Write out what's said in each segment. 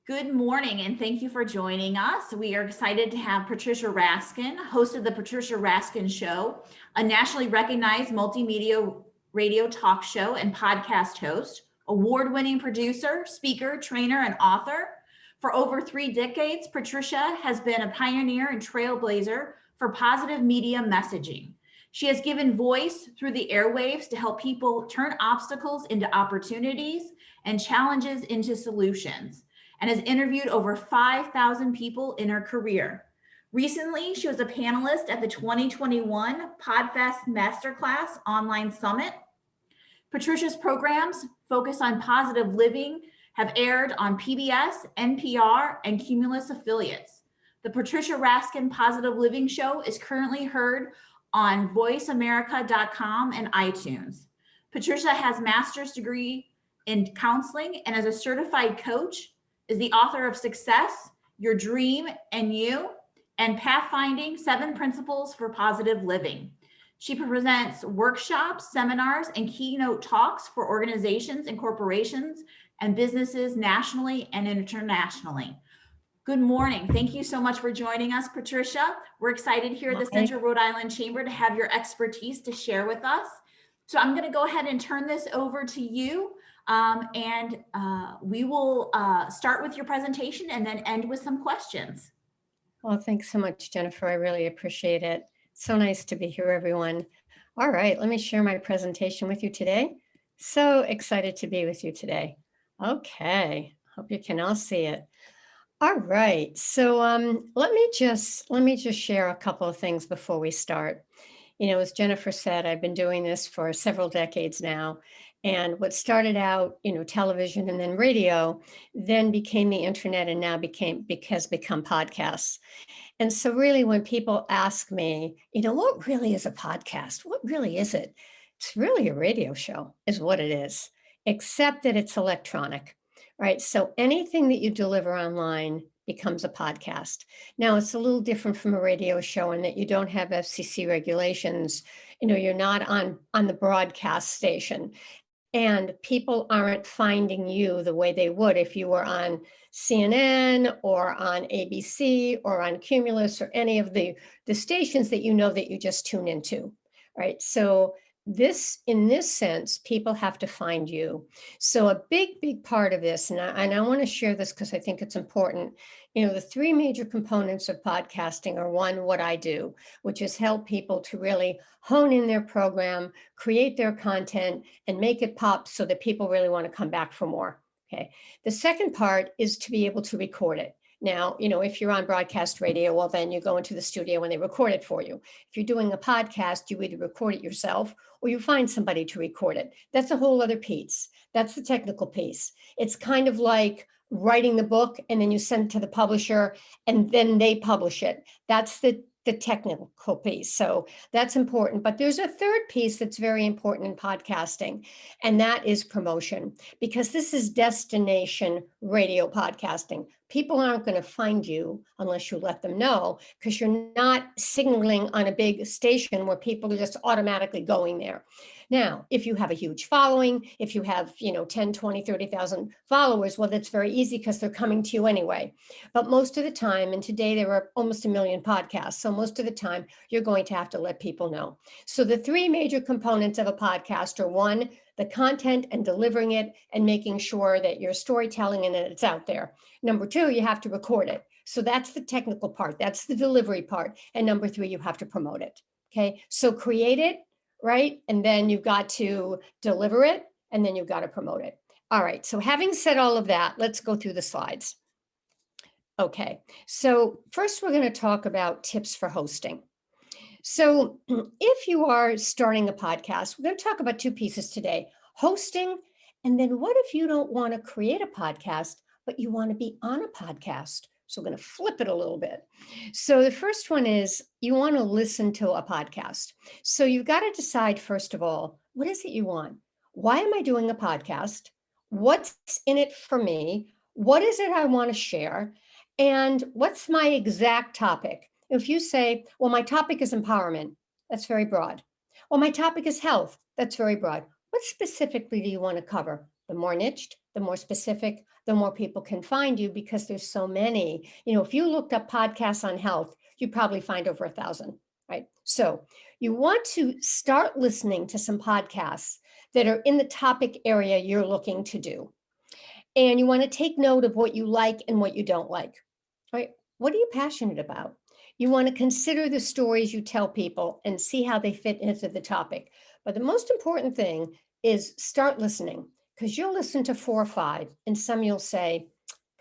Good morning, and thank you for joining us. We are excited to have Patricia Raskin, host of the Patricia Raskin Show, a nationally recognized multimedia radio talk show and podcast host, award-winning producer, speaker, trainer, and author. For over 3 decades, Patricia has been a pioneer and trailblazer for positive media messaging. She has given voice through the airwaves to help people turn obstacles into opportunities and challenges into solutions, and has interviewed over 5,000 people in her career. Recently, she was a panelist at the 2021 PodFest Masterclass Online Summit. Patricia's programs focus on positive living, have aired on PBS, NPR, and Cumulus affiliates. The Patricia Raskin Positive Living Show is currently heard on voiceamerica.com and iTunes. Patricia has a master's degree in counseling and as a certified coach, is the author of Success, Your Dream, and You, and Pathfinding 7 Principles for Positive Living. She presents workshops, seminars, and keynote talks for organizations and corporations and businesses nationally and internationally. Good morning. Thank you so much for joining us, Patricia. We're excited here at the Central Rhode Island Chamber to have your expertise to share with us. So I'm going to go ahead and turn this over to you. We will start with your presentation and then end with some questions. Well, thanks so much, Jennifer. I really appreciate it. So nice to be here, everyone. All right, let me share my presentation with you today. So excited to be with you today. Okay, hope you can all see it. All right, so let me just share a couple of things before we start. You know, as Jennifer said, I've been doing this for several decades now. And what started out, television and then radio, then became the internet and now has become podcasts. And so really when people ask me, what really is a podcast? What really is it? It's really a radio show is what it is, except that it's electronic, right? So anything that you deliver online becomes a podcast. Now it's a little different from a radio show in that you don't have FCC regulations. You're not on the broadcast station. And people aren't finding you the way they would if you were on CNN or on ABC or on Cumulus or any of the stations that that you just tune into, right? So in this sense, people have to find you. So a big part of this, and I want to share this because I think it's important. The 3 major components of podcasting are one, what I do, which is help people to really hone in their program, create their content, and make it pop so that people really want to come back for more. Okay. The second part is to be able to record it. Now, if you're on broadcast radio, well, then you go into the studio and they record it for you. If you're doing a podcast, you either record it yourself or you find somebody to record it. That's a whole other piece. That's the technical piece. It's kind of like writing the book and then you send it to the publisher and then they publish it. That's the technical piece. So that's important. But there's a third piece that's very important in podcasting, and that is promotion, because this is destination radio podcasting. People aren't going to find you unless you let them know, because you're not signaling on a big station where people are just automatically going there. Now, if you have a huge following, if you have, 10, 20, 30,000 followers, well, that's very easy because they're coming to you anyway. But most of the time, and today there are almost 1 million podcasts, so most of the time you're going to have to let people know. So the 3 major components of a podcast are 1, the content and delivering it and making sure that you're storytelling and that it's out there. Number 2, you have to record it. So that's the technical part. That's the delivery part. And number 3, you have to promote it. Okay. So create it, right? And then you've got to deliver it and then you've got to promote it. All right. So having said all of that, let's go through the slides. Okay. So first we're going to talk about tips for hosting. So if you are starting a podcast, we're going to talk about 2 pieces today, hosting. And then what if you don't want to create a podcast, but you want to be on a podcast? So we're going to flip it a little bit. So the first one is you want to listen to a podcast. So you've got to decide, first of all, what is it you want? Why am I doing a podcast? What's in it for me? What is it I want to share? And what's my exact topic? If you say, well, my topic is empowerment, that's very broad. Well, my topic is health, that's very broad. What specifically do you want to cover? The more niched, The more specific, the more people can find you because there's so many. If you looked up podcasts on health, you'd probably find over 1,000, right? So you want to start listening to some podcasts that are in the topic area you're looking to do. And you want to take note of what you like and what you don't like, right? What are you passionate about? You want to consider the stories you tell people and see how they fit into the topic. But the most important thing is start listening, because you'll listen to 4 or 5, and some you'll say,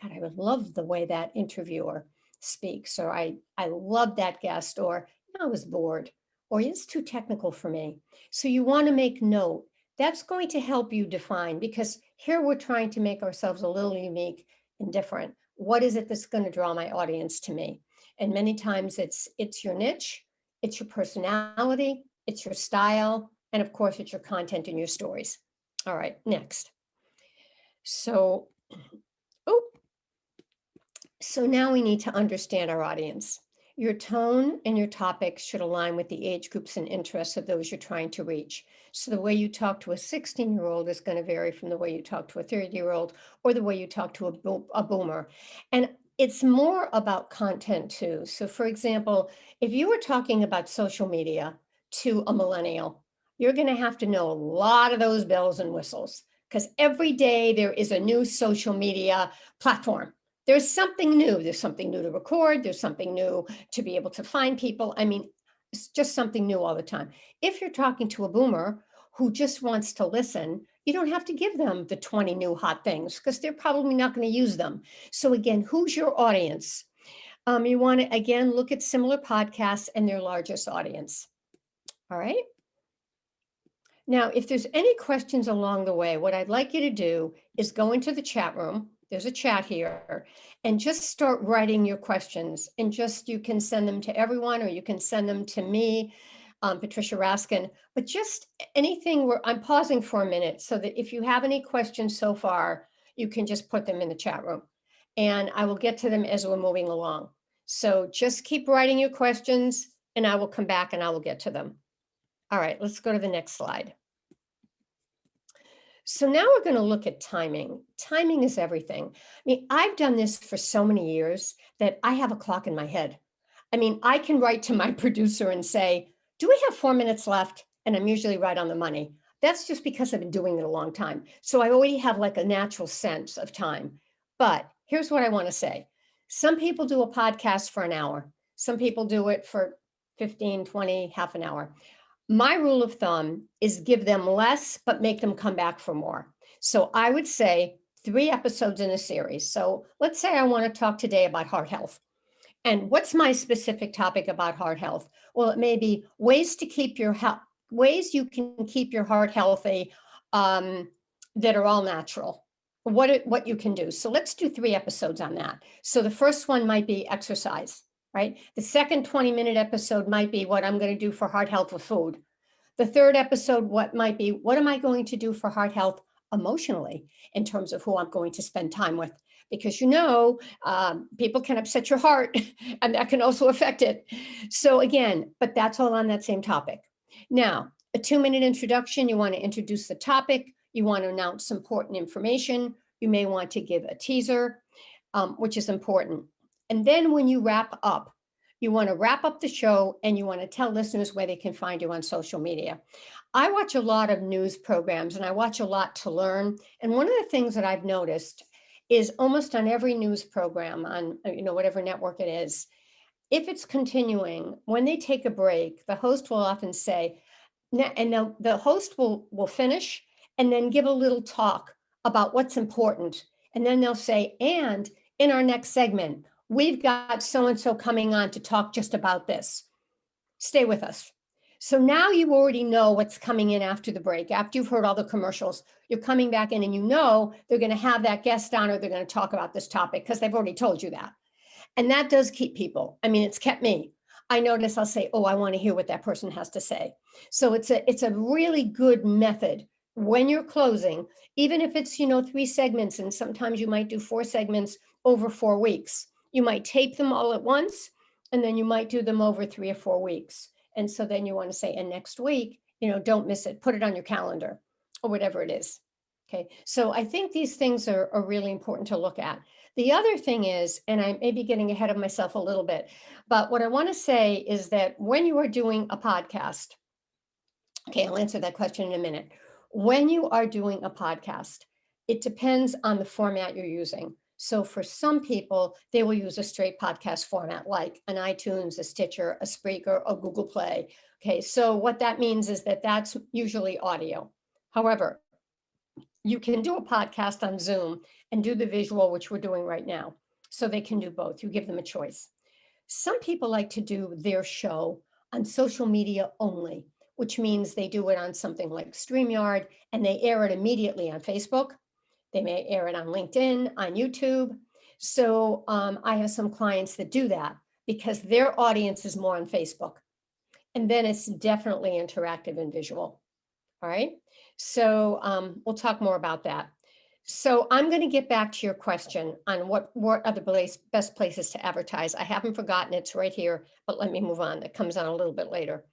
God, I would love the way that interviewer speaks, or I love that guest, or I was bored, or it's too technical for me. So you want to make note. That's going to help you define, because here we're trying to make ourselves a little unique and different. What is it that's going to draw my audience to me? And many times it's your niche, it's your personality, it's your style, and of course it's your content and your stories. All right, next. So, so now we need to understand our audience. Your tone and your topics should align with the age groups and interests of those you're trying to reach. So the way you talk to a 16-year-old is going to vary from the way you talk to a 30-year-old or the way you talk to a boomer. And it's more about content too. So for example, if you were talking about social media to a millennial, you're going to have to know a lot of those bells and whistles, because every day there is a new social media platform. There's something new. There's something new to record. There's something new to be able to find people. I mean, it's just something new all the time. If you're talking to a boomer who just wants to listen, you don't have to give them the 20 new hot things, because they're probably not going to use them. So again, who's your audience? You want to, again, look at similar podcasts and their largest audience. All right. Now, if there's any questions along the way, what I'd like you to do is go into the chat room. There's a chat here, and just start writing your questions, and you can send them to everyone, or you can send them to me, Patricia Raskin, but just anything where I'm pausing for a minute so that if you have any questions so far, you can just put them in the chat room, and I will get to them as we're moving along. So just keep writing your questions, and I will come back and I will get to them. All right, let's go to the next slide. So now we're going to look at timing. Timing is everything. I mean, I've done this for so many years that I have a clock in my head. I mean, I can write to my producer and say, do we have 4 minutes left? And I'm usually right on the money. That's just because I've been doing it a long time. So I already have like a natural sense of time. But here's what I want to say. Some people do a podcast for an hour. Some people do it for 15, 20, half an hour. My rule of thumb is give them less, but make them come back for more. So I would say 3 episodes in a series. So let's say I want to talk today about heart health. And what's my specific topic about heart health? Well, it may be ways to keep your health, ways you can keep your heart healthy that are all natural. What you can do. So let's do 3 episodes on that. So the first one might be exercise, right? The second 20-minute episode might be what I'm going to do for heart health with food. The third episode, what am I going to do for heart health emotionally in terms of who I'm going to spend time with? Because people can upset your heart and that can also affect it. So again, but that's all on that same topic. Now, a 2-minute introduction, you want to introduce the topic. You want to announce important information. You may want to give a teaser, which is important. And then when you wrap up, you want to wrap up the show and you want to tell listeners where they can find you on social media. I watch a lot of news programs and I watch a lot to learn. And one of the things that I've noticed is almost on every news program on whatever network it is, if it's continuing, when they take a break, the host will often say, and the host will finish and then give a little talk about what's important. And then they'll say, and in our next segment, we've got so-and-so coming on to talk just about this. Stay with us. So now you already know what's coming in after the break. After you've heard all the commercials, you're coming back in and you know they're going to have that guest on or they're going to talk about this topic because they've already told you that. And that does keep people. I mean, it's kept me. I notice I'll say, oh, I want to hear what that person has to say. So it's a really good method when you're closing, even if it's, 3 segments, and sometimes you might do 4 segments over 4 weeks. You might tape them all at once, and then you might do them over 3 or 4 weeks. And so then you want to say, and next week, don't miss it, put it on your calendar or whatever it is. Okay, so I think these things are really important to look at. The other thing is, and I may be getting ahead of myself a little bit, but what I want to say is that when you are doing a podcast, okay, I'll answer that question in a minute. When you are doing a podcast, it depends on the format you're using. So for some people, they will use a straight podcast format like an iTunes, a Stitcher, a Spreaker, a Google Play. Okay, so what that means is that that's usually audio. However, you can do a podcast on Zoom and do the visual, which we're doing right now. So they can do both. You give them a choice. Some people like to do their show on social media only, which means they do it on something like StreamYard and they air it immediately on Facebook. They may air it on LinkedIn, on YouTube. So I have some clients that do that because their audience is more on Facebook. And then it's definitely interactive and visual. All right. So we'll talk more about that. So I'm going to get back to your question on what are the best places to advertise. I haven't forgotten, it's right here, but let me move on. That comes on a little bit later.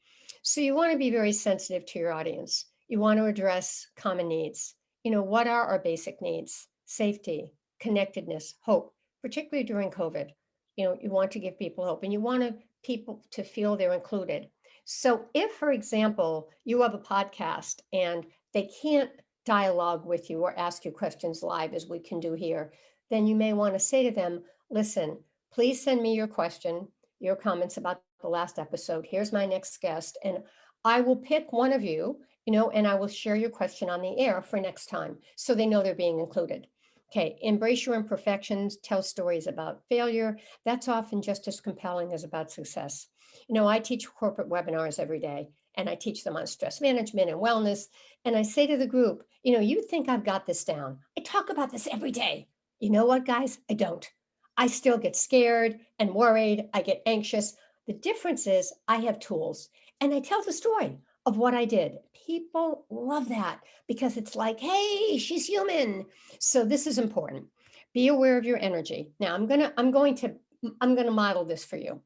So you want to be very sensitive to your audience. You want to address common needs. You know, what are our basic needs? Safety, connectedness, hope, particularly during COVID. You know, you want to give people hope and you want people to feel they're included. So if, for example, you have a podcast and they can't dialogue with you or ask you questions live as we can do here, then you may want to say to them, listen, please send me your question, your comments about the last episode. Here's my next guest. And I will pick one of you, you know, and I will share your question on the air for next time. So they know they're being included. Okay, embrace your imperfections, tell stories about failure. That's often just as compelling as about success. You know, I teach corporate webinars every day, and I teach them on stress management and wellness. And I say to the group, you know, you think I've got this down. I talk about this every day. You know what, guys? I don't. I still get scared and worried. I get anxious. The difference is I have tools and I tell the story of what I did. People love that because it's like, hey, she's human. So this is important. Be aware of your energy. Now I'm going to model this for you.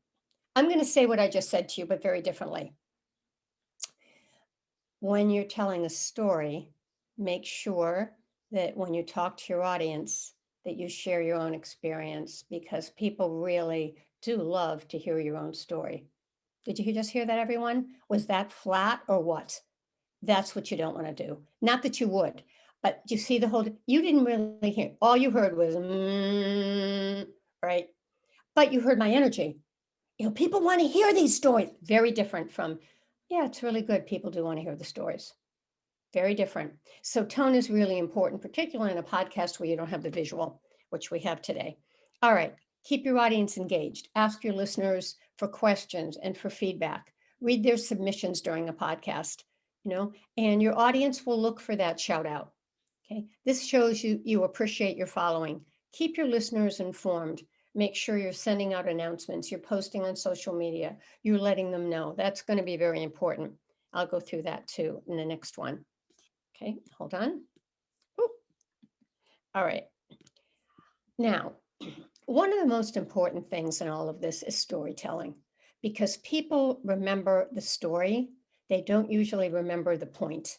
I'm going to say what I just said to you, but very differently. When you're telling a story, make sure that when you talk to your audience, that you share your own experience because people really do love to hear your own story. Did you just hear that, everyone? Was that flat or what? That's what you don't want to do. Not that you would, but you see the whole, you didn't really hear, all you heard was, right? But you heard my energy. You know, people want to hear these stories. Very different from, yeah, it's really good. People do want to hear the stories. Very different. So tone is really important, particularly in a podcast where you don't have the visual, which we have today. All right, keep your audience engaged. Ask your listeners for questions and for feedback. Read their submissions during a podcast, you know, and your audience will look for that shout out. Okay, this shows you appreciate your following. Keep your listeners informed. Make sure you're sending out announcements, you're posting on social media, you're letting them know. That's going to be very important. I'll go through that too in the next one. Okay, hold on. Ooh. All right. Now, one of the most important things in all of this is storytelling because people remember the story. They don't usually remember the point.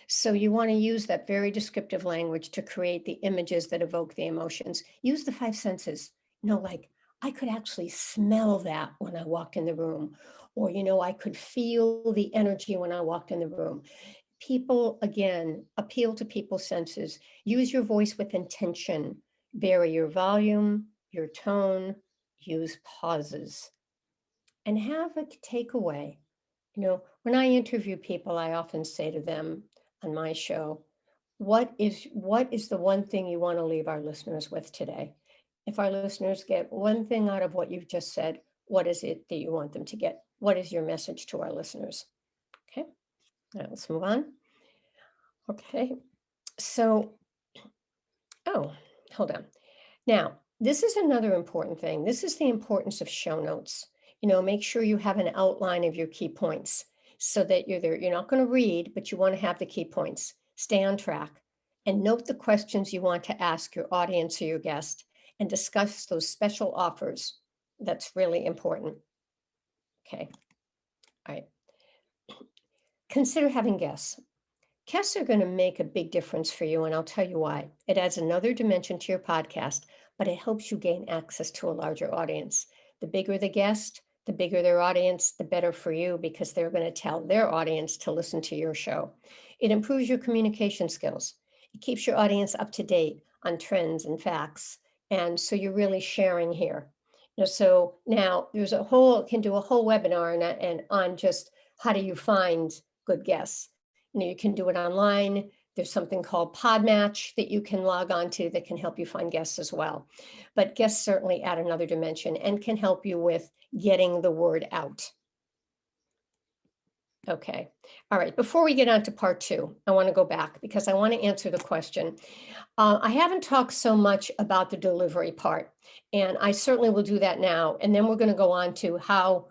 So you want to use that very descriptive language to create the images that evoke the emotions. Use the five senses. You know, like I could actually smell that when I walked in the room, or, you know, I could feel the energy when I walked in the room. People, again, appeal to people's senses. Use your voice with intention. Vary your volume, your tone, use pauses, and have a takeaway. You know, when I interview people, I often say to them on my show, what is the one thing you want to leave our listeners with today? If our listeners get one thing out of what you've just said, what is it that you want them to get? What is your message to our listeners? Okay, now let's move on. Okay, so, oh, hold on. Now, this is another important thing. This is the importance of show notes. You know, make sure you have an outline of your key points so that you're there. You're not going to read, but you want to have the key points. Stay on track and note the questions you want to ask your audience or your guest and discuss those special offers. That's really important. Okay. All right. Consider having guests. Guests are going to make a big difference for you, and I'll tell you why. It adds another dimension to your podcast, but it helps you gain access to a larger audience. The bigger the guest, the bigger their audience, the better for you because they're going to tell their audience to listen to your show. It improves your communication skills. It keeps your audience up to date on trends and facts. And so you're really sharing here. So now can do a whole webinar and on just how do you find good guests. You can do it online. There's something called Podmatch that you can log on to that can help you find guests as well. But guests certainly add another dimension and can help you with getting the word out. Okay. All right. Before we get on to part 2, I want to go back because I want to answer the question. I haven't talked so much about the delivery part, and I certainly will do that now. And then we're going to go on to how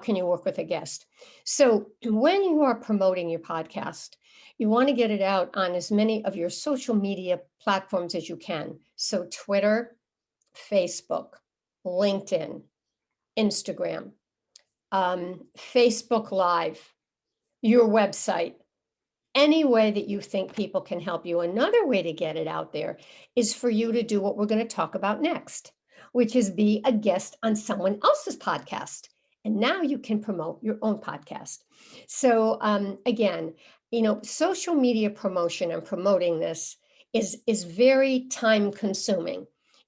can you work with a guest? So when you are promoting your podcast, you want to get it out on as many of your social media platforms as you can. So Twitter, Facebook, LinkedIn, Instagram, Facebook Live, your website, any way that you think people can help you. Another way to get it out there is for you to do what we're going to talk about next, which is be a guest on someone else's podcast. And now you can promote your own podcast. So again, social media promotion and promoting this is very time consuming.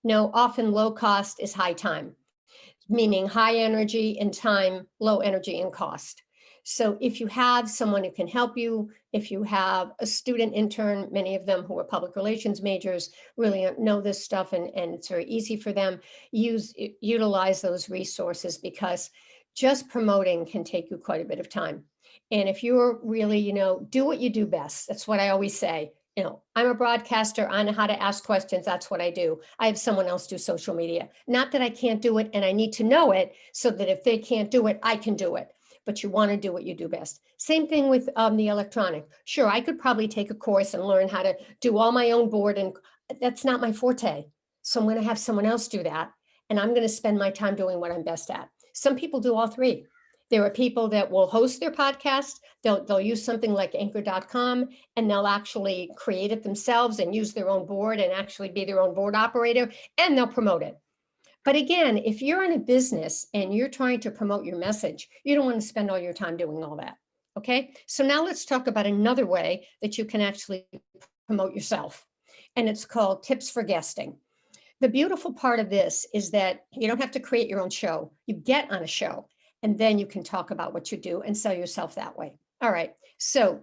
Often low cost is high time, meaning high energy in time, low energy in cost. So if you have someone who can help you, if you have a student intern, many of them who are public relations majors really know this stuff and it's very easy for them, utilize those resources because just promoting can take you quite a bit of time. And if you're really, do what you do best. That's what I always say. I'm a broadcaster. I know how to ask questions. That's what I do. I have someone else do social media. Not that I can't do it and I need to know it so that if they can't do it, I can do it. But you want to do what you do best. Same thing with the electronic. Sure, I could probably take a course and learn how to do all my own board, and that's not my forte. So I'm going to have someone else do that. And I'm going to spend my time doing what I'm best at. Some people do all three. There are people that will host their podcast. They'll use something like anchor.com and they'll actually create it themselves and use their own board and actually be their own board operator, and they'll promote it. But again, if you're in a business and you're trying to promote your message, you don't want to spend all your time doing all that. Okay. So now let's talk about another way that you can actually promote yourself. And it's called tips for guesting. The beautiful part of this is that you don't have to create your own show. You get on a show and then you can talk about what you do and sell yourself that way. All right. So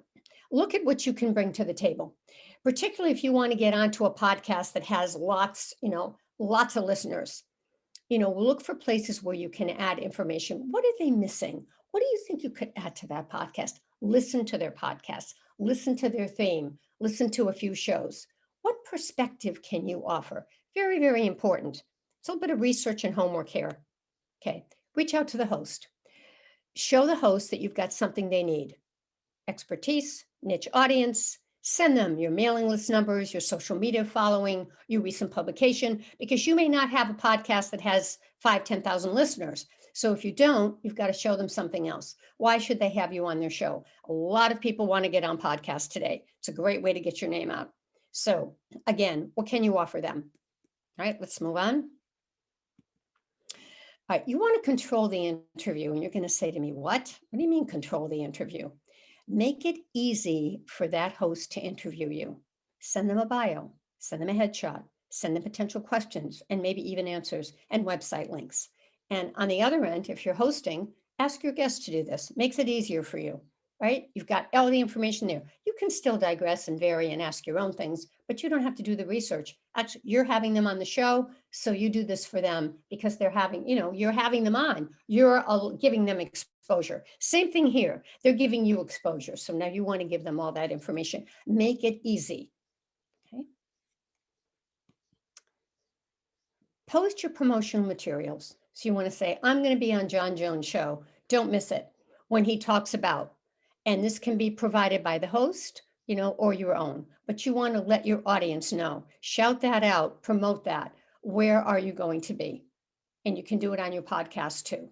look at what you can bring to the table, particularly if you want to get onto a podcast that has lots of listeners. Look for places where you can add information. What are they missing? What do you think you could add to that podcast? Listen to their podcast, listen to their theme, listen to a few shows. What perspective can you offer? Very, very important. It's a little bit of research and homework here. Okay, reach out to the host. Show the host that you've got something they need. Expertise, niche audience. Send them your mailing list numbers, your social media following, your recent publication, because you may not have a podcast that has 5,000, 10,000 listeners. So if you don't, you've got to show them something else. Why should they have you on their show? A lot of people want to get on podcasts today. It's a great way to get your name out. So again, what can you offer them? All right, let's move on. All right, you want to control the interview, and you're going to say to me, what? What do you mean control the interview? Make it easy for that host to interview you. Send them a bio, send them a headshot, send them potential questions and maybe even answers and website links. And on the other end, if you're hosting, ask your guests to do this. Makes it easier for you, right? You've got all the information there. You can still digress and vary and ask your own things, but you don't have to do the research. Actually, you're having them on the show, so you do this for them because they're having, you're having them on. You're giving them exposure. Same thing here. They're giving you exposure. So now you want to give them all that information. Make it easy. Okay. Post your promotional materials. So you want to say, I'm going to be on John Jones' show. Don't miss it when he talks about, and this can be provided by the host, or your own, but you want to let your audience know. Shout that out, promote that. Where are you going to be? And you can do it on your podcast too.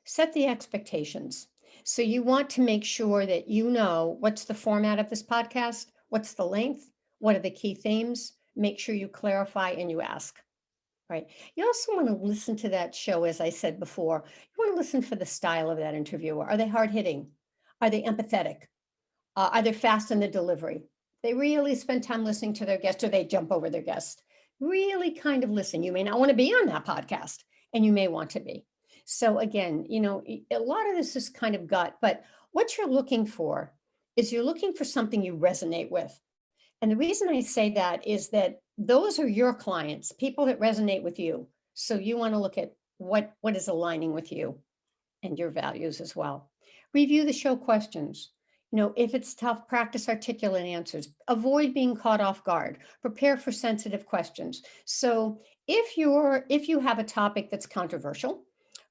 Set the expectations. So you want to make sure that you know what's the format of this podcast, what's the length, what are the key themes. Make sure you clarify and you ask. Right. You also want to listen to that show, as I said before. You want to listen for the style of that interviewer. Are they hard hitting? Are they empathetic? Are they fast in the delivery? They really spend time listening to their guest, or they jump over their guest. Really kind of listen. You may not want to be on that podcast, and you may want to be. So again, a lot of this is kind of gut, but what you're looking for is you're looking for something you resonate with. And the reason I say that is that those are your clients, people that resonate with you. So you want to look at what is aligning with you and your values as well. Review the show questions. If it's tough, practice articulate answers. Avoid being caught off guard. Prepare for sensitive questions. So if you have a topic that's controversial,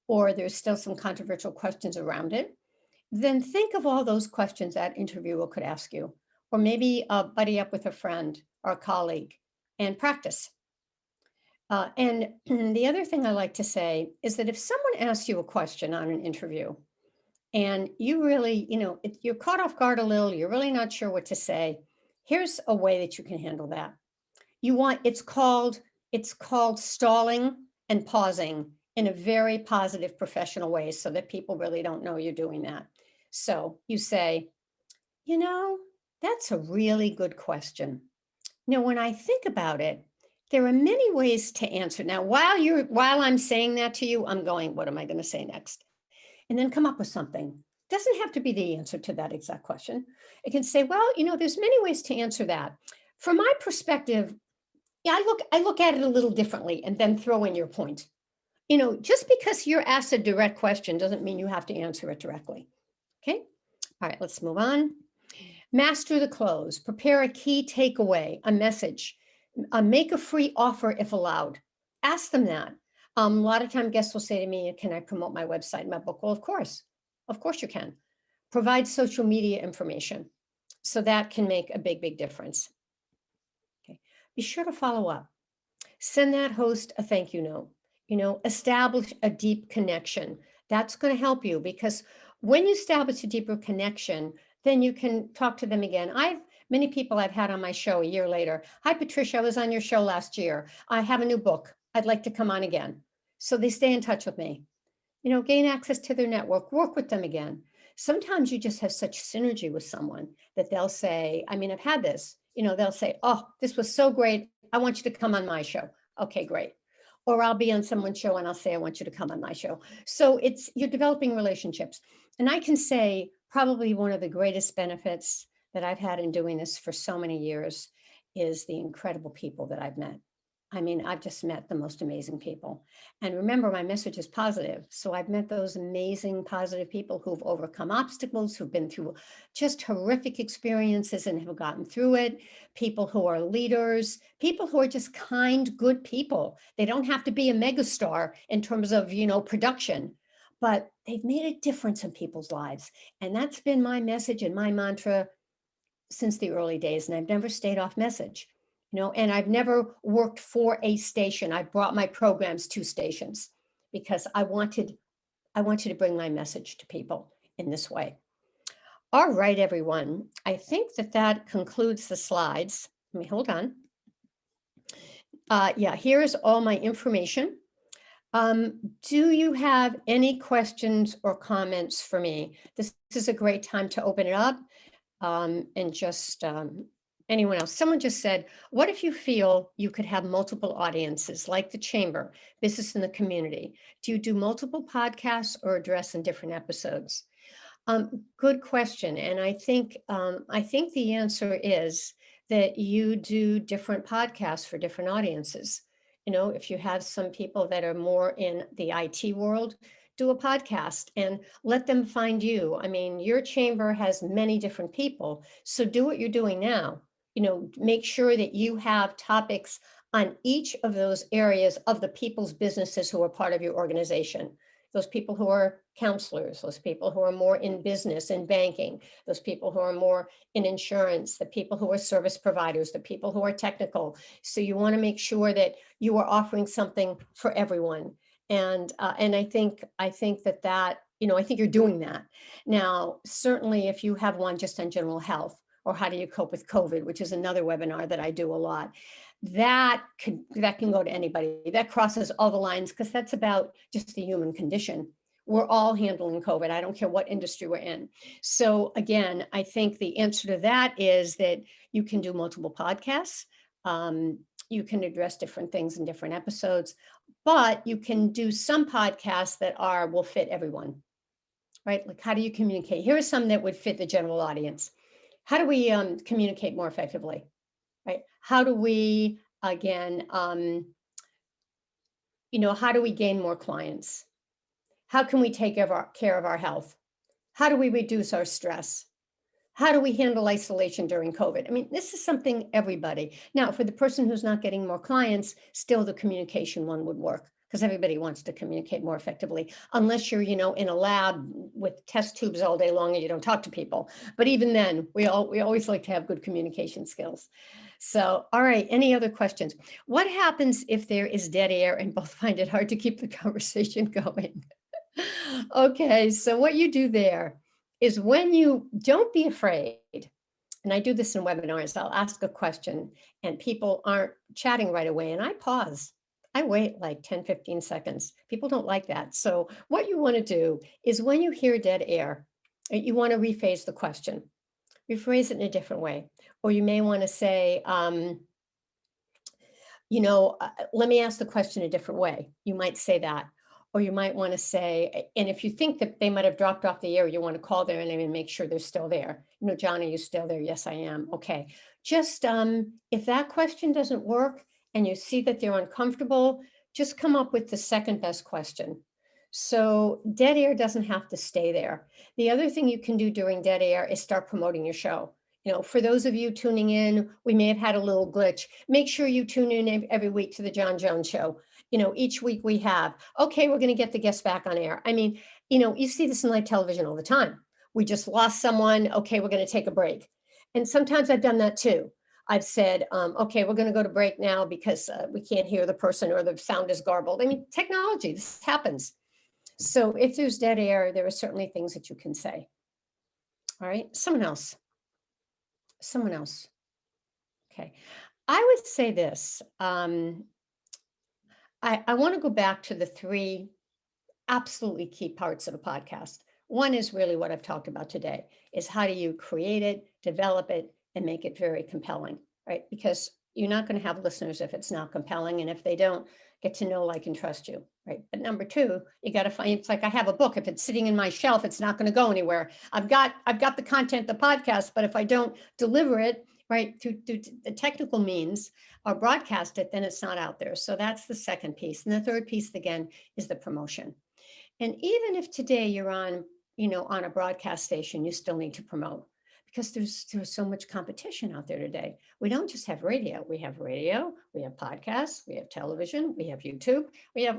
or there's still some controversial questions around it, then think of all those questions that interviewer could ask you, or maybe buddy up with a friend or a colleague and practice. And the other thing I like to say is that if someone asks you a question on an interview and you really, you're caught off guard a little, you're really not sure what to say, here's a way that you can handle that. It's called stalling and pausing in a very positive professional way so that people really don't know you're doing that. So you say, that's a really good question. When I think about it, there are many ways to answer. Now, while I'm saying that to you, I'm going, what am I going to say next? And then come up with something. Doesn't have to be the answer to that exact question. It can say, well, there's many ways to answer that. From my perspective, yeah, I look at it a little differently, and then throw in your point. Just because you're asked a direct question doesn't mean you have to answer it directly. Okay. All right, let's move on. Master the close. Prepare a key takeaway, a message. Make a free offer if allowed. Ask them that. A lot of time guests will say to me, can I promote my website, my book? Well, of course you can. Provide social media information. So that can make a big, big difference. Okay. Be sure to follow up. Send that host a thank you note. Establish a deep connection. That's going to help you, because when you establish a deeper connection, then you can talk to them again. Many people I've had on my show a year later. Hi, Patricia, I was on your show last year. I have a new book. I'd like to come on again. So they stay in touch with me. Gain access to their network, work with them again. Sometimes you just have such synergy with someone that they'll say, I've had this, they'll say, oh, this was so great. I want you to come on my show. Okay, great. Or I'll be on someone's show and I'll say, I want you to come on my show. So you're developing relationships. And I can say probably one of the greatest benefits that I've had in doing this for so many years is the incredible people that I've met. I've just met the most amazing people. And remember, my message is positive. So I've met those amazing, positive people who've overcome obstacles, who've been through just horrific experiences and have gotten through it. People who are leaders, people who are just kind, good people. They don't have to be a megastar in terms of, production, but they've made a difference in people's lives. And that's been my message and my mantra since the early days. And I've never stayed off message. And I've never worked for a station. I brought my programs to stations because I wanted to bring my message to people in this way. All right, everyone. I think that concludes the slides. Let me hold on. Here's all my information. Do you have any questions or comments for me? This is a great time to open it up. And just anyone else. Someone just said, what if you feel you could have multiple audiences like the chamber, business in the community? Do you do multiple podcasts or address in different episodes? Good question. And I think the answer is that you do different podcasts for different audiences. If you have some people that are more in the IT world, do a podcast and let them find you. Your chamber has many different people. So do what you're doing now. Make sure that you have topics on each of those areas of the people's businesses who are part of your organization. Those people who are counselors, those people who are more in business and banking, those people who are more in insurance, the people who are service providers, the people who are technical. So you want to make sure that you are offering something for everyone. And I think that I think you're doing that. Now, certainly if you have one just on general health or how do you cope with COVID, which is another webinar that I do a lot, that can go to anybody. That crosses all the lines because that's about just the human condition. We're all handling COVID. I don't care what industry we're in. So again, I think the answer to that is that you can do multiple podcasts. You can address different things in different episodes, but you can do some podcasts that will fit everyone, right? Like, how do you communicate? Here are some that would fit the general audience. How do we communicate more effectively, right? How do we, again, how do we gain more clients? How can we take care of our health? How do we reduce our stress? How do we handle isolation during COVID? I mean, this is something everybody. Now, for the person who's not getting more clients, still the communication one would work because everybody wants to communicate more effectively, unless you're, in a lab with test tubes all day long and you don't talk to people. But even then, we always like to have good communication skills. So, all right, any other questions? What happens if there is dead air and both find it hard to keep the conversation going? Okay, so what you do there is when you don't be afraid, and I do this in webinars, I'll ask a question and people aren't chatting right away and I pause. I wait like 10, 15 seconds. People don't like that. So what you want to do is when you hear dead air, you want to rephrase the question, rephrase it in a different way. Or you may want to say, let me ask the question a different way. You might say that. Or you might want to say, and if you think that they might have dropped off the air, you want to call their name and make sure they're still there. John, are you still there? Yes, I am. Okay. Just if that question doesn't work and you see that they're uncomfortable, just come up with the second best question. So dead air doesn't have to stay there. The other thing you can do during dead air is start promoting your show. For those of you tuning in, we may have had a little glitch. Make sure you tune in every week to the John Jones Show. Each week we have, okay, we're going to get the guests back on air. I mean, you see this in live television all the time. We just lost someone. Okay, we're going to take a break. And sometimes I've done that too. I've said, okay, we're going to go to break now because we can't hear the person or the sound is garbled. I mean, technology, this happens. So if there's dead air, there are certainly things that you can say. All right, someone else. Okay, I would say this. I want to go back to the three absolutely key parts of a podcast. One is really what I've talked about today, is how do you create it, develop it, and make it very compelling, right? Because you're not going to have listeners if it's not compelling, and if they don't get to know, like, and trust you, right? But number two, you got to find, it's like I have a book. If it's sitting in my shelf, it's not going to go anywhere. I've got the content, the podcast, but if I don't deliver it, right, through the technical means or broadcast it, then it's not out there. So that's the second piece. And the third piece, again, is the promotion. And even if today you're on a broadcast station, you still need to promote because there's so much competition out there today. We don't just have radio, we have podcasts, we have television, we have YouTube, we have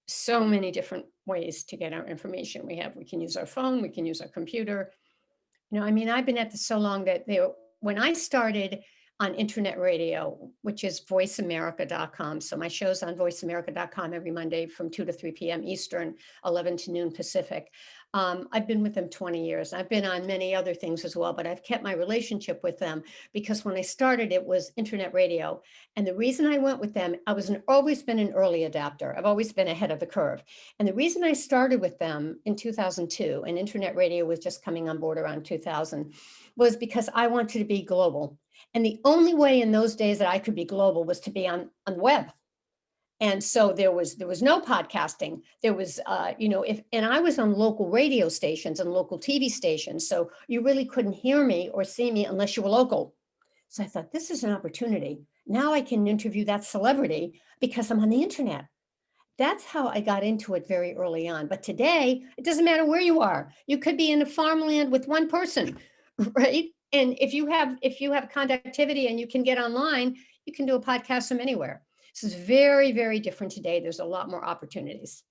so many different ways to get our information. We can use our phone, we can use our computer. I've been at this so long that when I started on internet radio, which is voiceamerica.com. So my show's on voiceamerica.com every Monday from 2 to 3 p.m. Eastern, 11 to noon Pacific. I've been with them 20 years. I've been on many other things as well, but I've kept my relationship with them because when I started, it was internet radio. And the reason I went with them, always been an early adapter. I've always been ahead of the curve. And the reason I started with them in 2002, and internet radio was just coming on board around 2000, was because I wanted to be global. And the only way in those days that I could be global was to be on the web. And so there was no podcasting. There was, and I was on local radio stations and local TV stations. So you really couldn't hear me or see me unless you were local. So I thought, this is an opportunity. Now I can interview that celebrity because I'm on the internet. That's how I got into it very early on. But today, it doesn't matter where you are. You could be in a farmland with one person, right? And if you have conductivity and you can get online, you can do a podcast from anywhere. This is very, very different today. There's a lot more opportunities.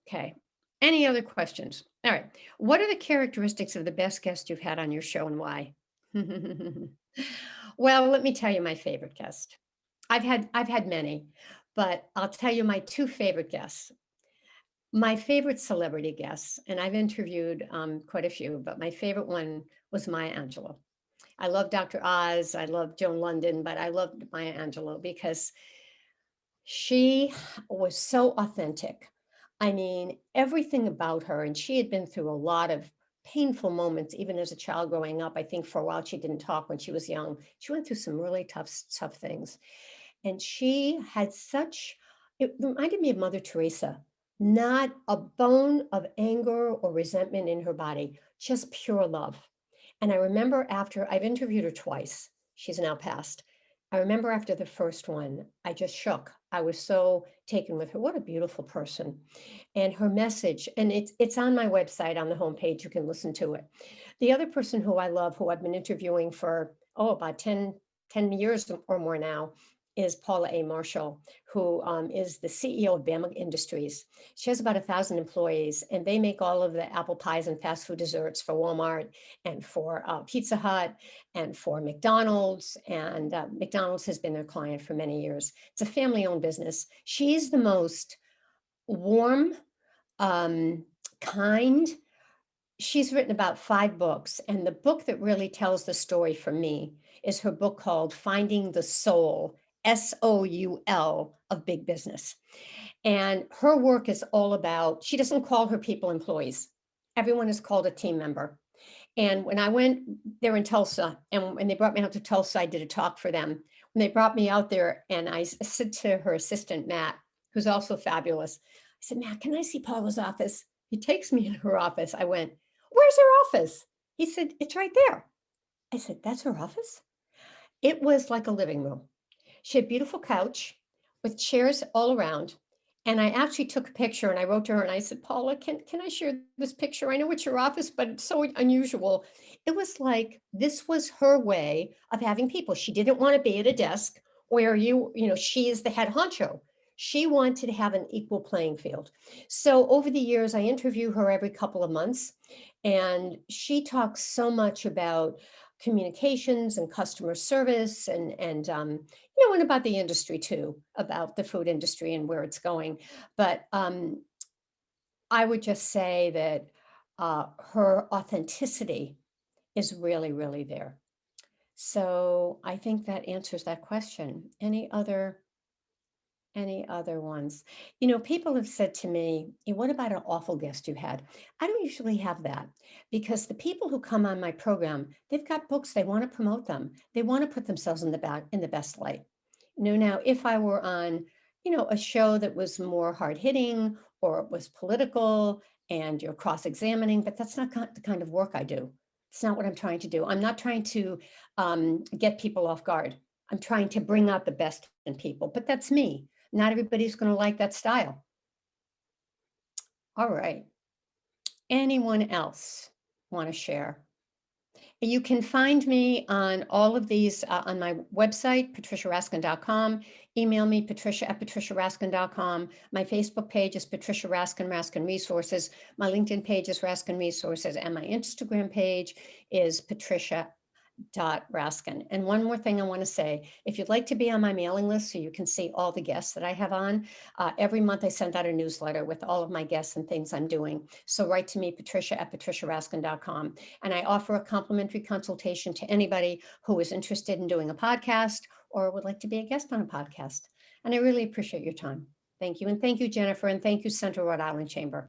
Okay. Any other questions? All right. What are the characteristics of the best guest you've had on your show and why? Well, let me tell you my favorite guest. I've had many, but I'll tell you my two favorite guests. My favorite celebrity guests, and I've interviewed quite a few, but my favorite one was Maya Angelou. I love Dr. Oz, I love Joan London, but I loved Maya Angelou because she was so authentic. I mean, everything about her, and she had been through a lot of painful moments, even as a child growing up. I think for a while she didn't talk when she was young. She went through some really tough things. And she had such, it reminded me of Mother Teresa, not a bone of anger or resentment in her body, just pure love. And I remember after I've interviewed her twice, she's now passed. I remember after the first one, I just shook. I was so taken with her. What a beautiful person. And her message, and it's on my website on the homepage. You can listen to it. The other person who I love, who I've been interviewing for, about 10 years or more now, is Paula A. Marshall, who is the CEO of Bama Industries. She has about 1,000 employees, and they make all of the apple pies and fast food desserts for Walmart and for Pizza Hut and for McDonald's. And McDonald's has been their client for many years. It's a family-owned business. She's the most warm, kind. She's written about 5 books, and the book that really tells the story for me is her book called Finding the Soul, SOUL, of big business. And her work is all about, she doesn't call her people employees. Everyone is called a team member. And when I went there in Tulsa, and when they brought me out to Tulsa, I did a talk for them. When they brought me out there, and I said to her assistant, Matt, who's also fabulous, I said, Matt, can I see Paula's office? He takes me in her office. I went, where's her office? He said, it's right there. I said, that's her office? It was like a living room. She had a beautiful couch with chairs all around. And I actually took a picture and I wrote to her and I said, Paula, can I share this picture? I know it's your office, but it's so unusual. It was like this was her way of having people. She didn't want to be at a desk where she is the head honcho. She wanted to have an equal playing field. So over the years, I interview her every couple of months, and she talks so much about communications and customer service and about the industry too, about the food industry and where it's going. But I would just say that her authenticity is really, really there. So I think that answers that question. Any other ones? People have said to me, what about an awful guest you had? I don't usually have that because the people who come on my program, they've got books, they want to promote them. They want to put themselves in the best light. Now, if I were on, a show that was more hard hitting or it was political and you're cross-examining, but that's not the kind of work I do. It's not what I'm trying to do. I'm not trying to get people off guard. I'm trying to bring out the best in people, but that's me. Not everybody's going to like that style. All right. Anyone else want to share? You can find me on all of these on my website, patriciaraskin.com. Email me, patricia@patriciaraskin.com. My Facebook page is Patricia Raskin, Raskin Resources. My LinkedIn page is Raskin Resources. And my Instagram page is Raskin. And one more thing I want to say, if you'd like to be on my mailing list so you can see all the guests that I have on, every month I send out a newsletter with all of my guests and things I'm doing. So write to me, patricia@patriciaraskin.com. And I offer a complimentary consultation to anybody who is interested in doing a podcast or would like to be a guest on a podcast. And I really appreciate your time. Thank you. And thank you, Jennifer. And thank you, Central Rhode Island Chamber.